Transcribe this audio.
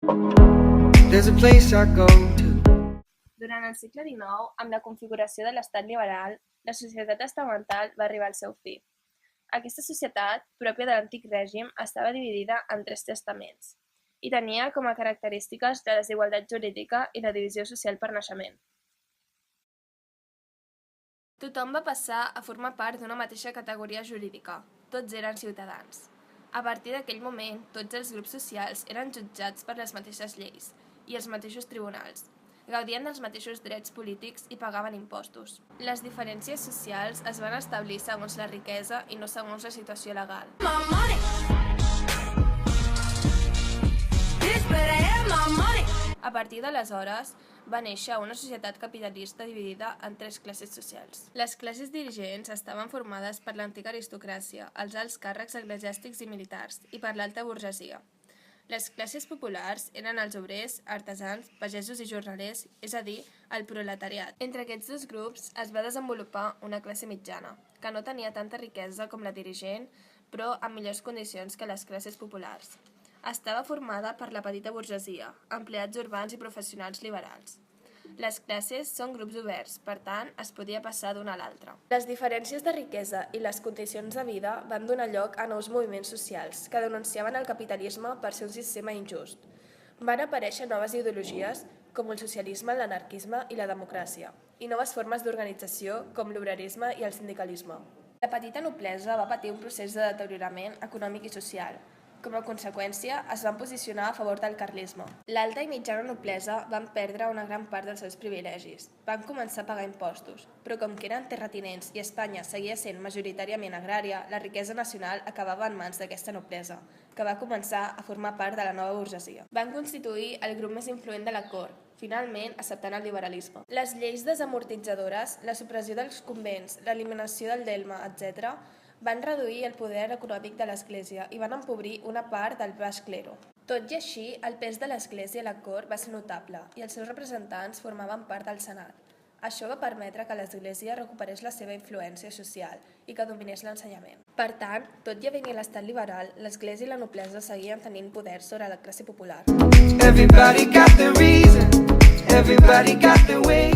There's a place I go to. Durant el segle XIX, amb la configuració de l'estat liberal, la societat estamental va arribar al seu fi. Aquesta societat, pròpia de l'antic règim, estava dividida en 3 testaments i tenia com a característiques la desigualtat jurídica i la divisió social per naixement. Tothom va passar a formar part d'una mateixa categoria jurídica. Tots eren ciutadans. A partir d'aquell moment, tots els grups socials eren jutjats per les mateixes lleis i els mateixos tribunals. Gaudien dels mateixos drets polítics i pagaven impostos. Les diferències socials es van establir segons la riquesa i no segons la situació legal. A partir d'aleshores, va néixer una societat capitalista dividida en 3 classes socials. Les classes dirigents estaven formades per l'antiga aristocràcia, els alts càrrecs eclesiàstics i militars, i per l'alta burgesia. Les classes populars eren els obrers, artesans, pagesos i jornalers, és a dir, el proletariat. Entre aquests 2 grups es va desenvolupar una classe mitjana, que no tenia tanta riquesa com la dirigent, però amb millors condicions que les classes populars. Estava formada per la petita burgesia, empleats urbans i professionals liberals. Les classes són grups oberts, per tant, es podia passar d'una a l'altra. Les diferències de riquesa i les condicions de vida van donar lloc a nous moviments socials que denunciaven el capitalisme per ser un sistema injust. Van aparèixer noves ideologies, com el socialisme, l'anarquisme i la democràcia, i noves formes d'organització, com l'obrerisme i el sindicalisme. La petita noblesa va patir un procés de deteriorament econòmic i social. Com a conseqüència, es van posicionar a favor del carlisme. L'alta i mitjana noblesa van perdre una gran part dels seus privilegis. Van començar a pagar impostos, però com que eren terratinents i Espanya seguia sent majoritàriament agrària, la riquesa nacional acabava en mans d'aquesta noblesa, que va començar a formar part de la nova burgesia. Van constituir el grup més influent de la cort, finalment acceptant el liberalisme. Les lleis desamortitzadores, la supressió dels convents, l'eliminació del delme, etc., van reduir el poder econòmic de l'Església i van empobrir una part del baix clero. Tot i així, el pes de l'Església a la cort va ser notable i els seus representants formaven part del Senat. Això va permetre que l'Església recuperés la seva influència social i que dominés l'ensenyament. Per tant, tot i haver-hi l'estat liberal, l'Església i la noblesa seguien tenint poder sobre la classe popular. Everybody got their reason, everybody got their way.